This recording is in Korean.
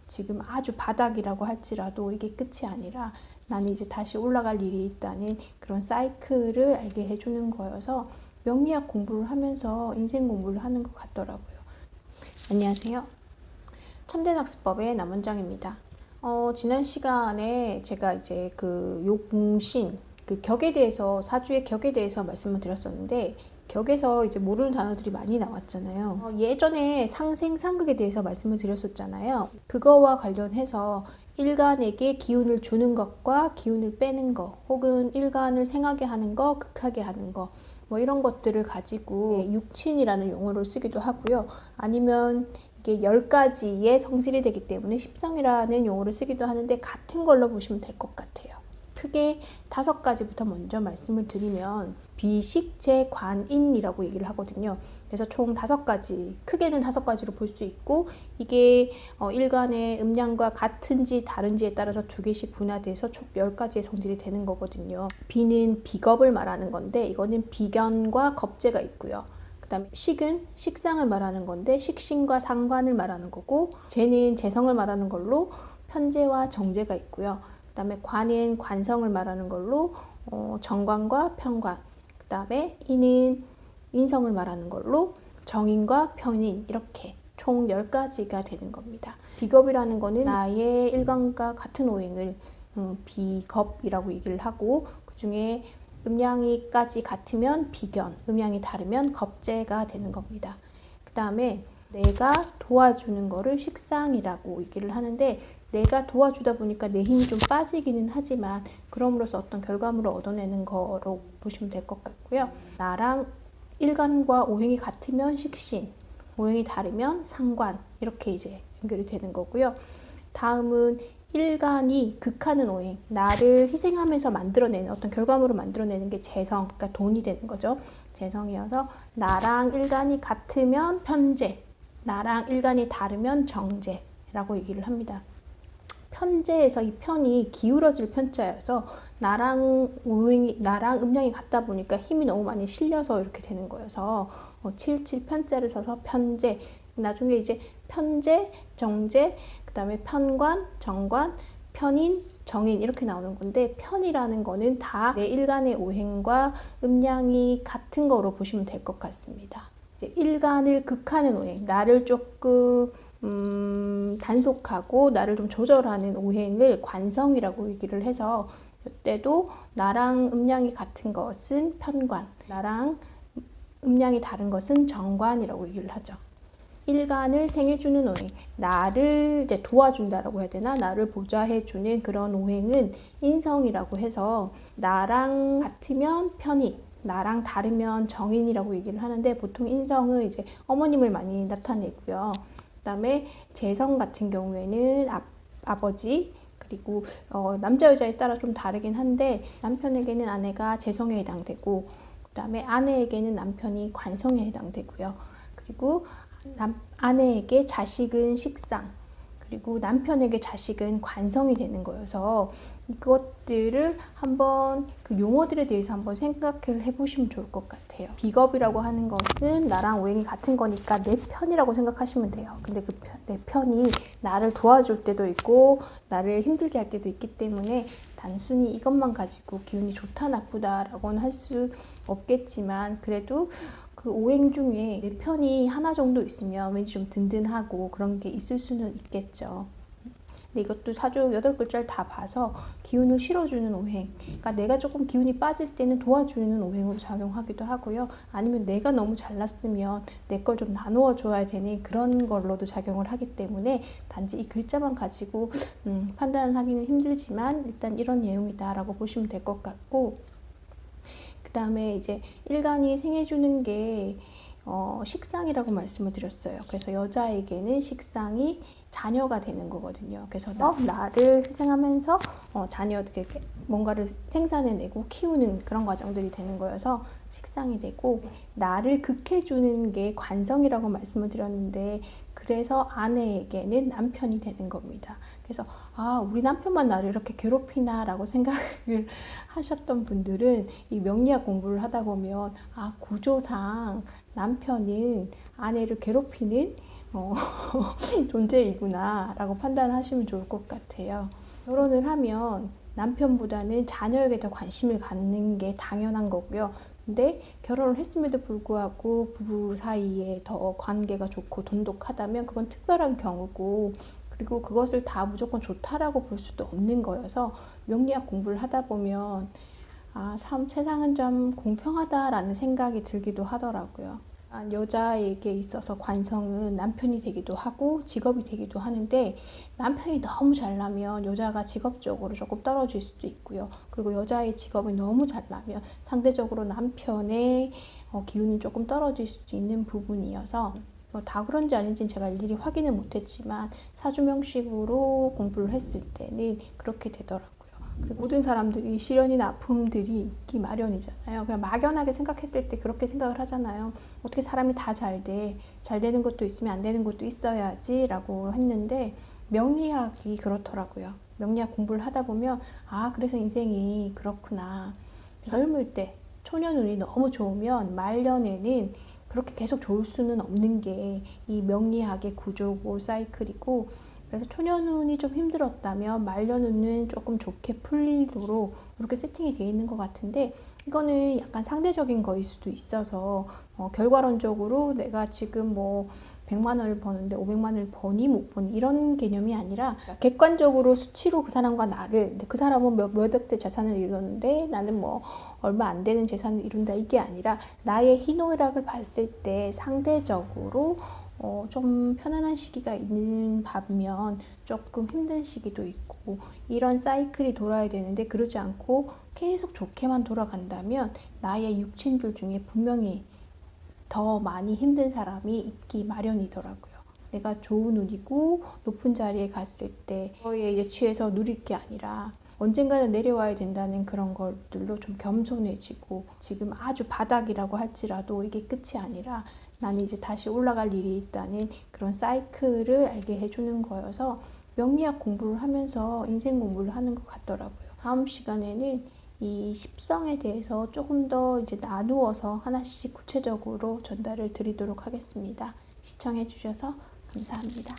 지금 아주 바닥이라고 할지라도 이게 끝이 아니라 나는 이제 다시 올라갈 일이 있다는 그런 사이클을 알게 해주는 거여서 명리학 공부를 하면서 인생 공부를 하는 것 같더라고요. 안녕하세요. 참된학습법의 남원장입니다. 지난 시간에 제가 이제 그 용신, 그 격에 대해서, 사주의 격에 대해서 말씀을 드렸었는데, 격에서 이제 모르는 단어들이 많이 나왔잖아요. 예전에 상생상극에 대해서 말씀을 드렸었잖아요. 그거와 관련해서 일간에게 기운을 주는 것과 기운을 빼는 것, 혹은 일간을 생하게 하는 것, 극하게 하는 것, 뭐 이런 것들을 가지고 육친이라는 용어를 쓰기도 하고요. 아니면 이게 10가지의 성질이 되기 때문에 십성이라는 용어를 쓰기도 하는데 같은 걸로 보시면 될 것 같아요. 크게 5가지부터 먼저 말씀을 드리면 비식재관인이라고 얘기를 하거든요. 그래서 총 5가지, 크게는 5가지로 볼 수 있고, 이게 일간의 음양과 같은지 다른지에 따라서 2개씩 분화돼서 총 10가지의 성질이 되는 거거든요. 비는 비겁을 말하는 건데, 이거는 비견과 겁재가 있고요. 그 다음에 식은 식상을 말하는 건데, 식신과 상관을 말하는 거고, 재는 재성을 말하는 걸로 편재와 정재가 있고요. 그 다음에 관은 관성을 말하는 걸로 정관과 편관, 그 다음에 인은 인성을 말하는 걸로 정인과 편인, 이렇게 총 10가지가 되는 겁니다. 비겁이라는 거는 나의 일간과 같은 오행을 비겁이라고 얘기를 하고, 그 중에 음양이까지 같으면 비견, 음양이 다르면 겁재가 되는 겁니다. 그 다음에 내가 도와주는 거를 식상이라고 얘기를 하는데, 내가 도와주다 보니까 내 힘이 좀 빠지기는 하지만 그럼으로써 어떤 결과물을 얻어내는 거로 보시면 될 것 같고요. 나랑 일간과 오행이 같으면 식신, 오행이 다르면 상관, 이렇게 이제 연결이 되는 거고요. 다음은 일간이 극하는 오행, 나를 희생하면서 만들어내는 어떤 결과물을 만들어내는 게 재성, 그러니까 돈이 되는 거죠. 재성이어서 나랑 일간이 같으면 편재, 나랑 일간이 다르면 정재라고 얘기를 합니다. 편재에서 이 편이 기울어질 편자여서 나랑 음양이 같다 보니까 힘이 너무 많이 실려서 이렇게 되는 거여서 77 편자를 써서 편재, 나중에 이제 편재, 정재, 그 다음에 편관, 정관, 편인, 정인 이렇게 나오는 건데, 편이라는 거는 다 내 일간의 오행과 음양이 같은 거로 보시면 될 것 같습니다. 이제 일간을 극하는 오행, 나를 조금 단속하고 나를 좀 조절하는 오행을 관성이라고 얘기를 해서, 이때도 나랑 음양이 같은 것은 편관, 나랑 음양이 다른 것은 정관이라고 얘기를 하죠. 일간을 생해주는 오행, 나를 이제 도와준다라고 해야 되나, 나를 보좌해주는 그런 오행은 인성이라고 해서, 나랑 같으면 편인, 나랑 다르면 정인이라고 얘기를 하는데, 보통 인성은 이제 어머님을 많이 나타내고요. 그 다음에 재성 같은 경우에는 아버지, 그리고 남자 여자에 따라 좀 다르긴 한데, 남편에게는 아내가 재성에 해당되고, 그 다음에 아내에게는 남편이 관성에 해당되고요. 그리고 아내에게 자식은 식상, 그리고 남편에게 자식은 관성이 되는 거여서, 이것들을 한번 그 용어들에 대해서 한번 생각을 해보시면 좋을 것 같아요. 비겁이라고 하는 것은 나랑 오행이 같은 거니까 내 편이라고 생각하시면 돼요. 근데 내 편이 나를 도와줄 때도 있고 나를 힘들게 할 때도 있기 때문에 단순히 이것만 가지고 기운이 좋다 나쁘다라고는 할 수 없겠지만, 그래도 그 오행 중에 내 편이 하나 정도 있으면 왠지 좀 든든하고 그런 게 있을 수는 있겠죠. 근데 이것도 사주 8글자를 다 봐서 기운을 실어주는 오행, 그러니까 내가 조금 기운이 빠질 때는 도와주는 오행으로 작용하기도 하고요. 아니면 내가 너무 잘났으면 내 걸 좀 나누어 줘야 되는 그런 걸로도 작용을 하기 때문에, 단지 이 글자만 가지고 판단을 하기는 힘들지만 일단 이런 내용이다 라고 보시면 될 것 같고, 그 다음에 이제 일간이 생해주는 게 식상이라고 말씀을 드렸어요. 그래서 여자에게는 식상이 자녀가 되는 거거든요. 그래서 나를 희생하면서 자녀에게 뭔가를 생산해내고 키우는 그런 과정들이 되는 거여서 식상이 되고, 나를 극해주는 게 관성이라고 말씀을 드렸는데, 그래서 아내에게는 남편이 되는 겁니다. 그래서 우리 남편만 나를 이렇게 괴롭히나 라고 생각을 하셨던 분들은 이 명리학 공부를 하다 보면 구조상 남편은 아내를 괴롭히는 존재이구나 라고 판단하시면 좋을 것 같아요. 결혼을 하면 남편보다는 자녀에게 더 관심을 갖는 게 당연한 거고요. 근데 결혼을 했음에도 불구하고 부부 사이에 더 관계가 좋고 돈독하다면 그건 특별한 경우고, 그리고 그것을 다 무조건 좋다라고 볼 수도 없는 거여서 명리학 공부를 하다 보면 참 세상은 좀 공평하다라는 생각이 들기도 하더라고요. 여자에게 있어서 관성은 남편이 되기도 하고 직업이 되기도 하는데, 남편이 너무 잘나면 여자가 직업적으로 조금 떨어질 수도 있고요. 그리고 여자의 직업이 너무 잘나면 상대적으로 남편의 기운이 조금 떨어질 수도 있는 부분이어서, 다 그런지 아닌지는 제가 일일이 확인을 못했지만 사주명식으로 공부를 했을 때는 그렇게 되더라고요. 모든 사람들이 시련이나 아픔들이 있기 마련이잖아요. 그냥 막연하게 생각했을 때 그렇게 생각을 하잖아요. 어떻게 사람이 다 잘 돼? 잘 되는 것도 있으면 안 되는 것도 있어야지 라고 했는데, 명리학이 그렇더라고요. 명리학 공부를 하다 보면 그래서 인생이 그렇구나. 젊을 때 초년운이 너무 좋으면 말년에는 그렇게 계속 좋을 수는 없는 게 이 명리학의 구조고 사이클이고, 그래서 초년운이 좀 힘들었다면 말년운은 조금 좋게 풀리도록 이렇게 세팅이 되어 있는 것 같은데, 이거는 약간 상대적인 거일 수도 있어서 결과론적으로 내가 지금 100만 원을 버는데 500만 원을 버니 못 버니 이런 개념이 아니라, 객관적으로 수치로 그 사람과 나를, 근데 그 사람은 몇 억대 자산을 이뤘는데 나는 얼마 안 되는 재산을 이룬다, 이게 아니라 나의 희노애락을 봤을 때 상대적으로 좀 편안한 시기가 있는 반면 조금 힘든 시기도 있고, 이런 사이클이 돌아야 되는데 그러지 않고 계속 좋게만 돌아간다면 나의 육친들 중에 분명히 더 많이 힘든 사람이 있기 마련이더라고요. 내가 좋은 운이고 높은 자리에 갔을 때 그거에 이제 취해서 누릴 게 아니라 언젠가는 내려와야 된다는 그런 것들로 좀 겸손해지고, 지금 아주 바닥이라고 할지라도 이게 끝이 아니라 나는 이제 다시 올라갈 일이 있다는 그런 사이클을 알게 해주는 거여서 명리학 공부를 하면서 인생 공부를 하는 것 같더라고요. 다음 시간에는 이 십성에 대해서 조금 더 이제 나누어서 하나씩 구체적으로 전달을 드리도록 하겠습니다. 시청해 주셔서 감사합니다.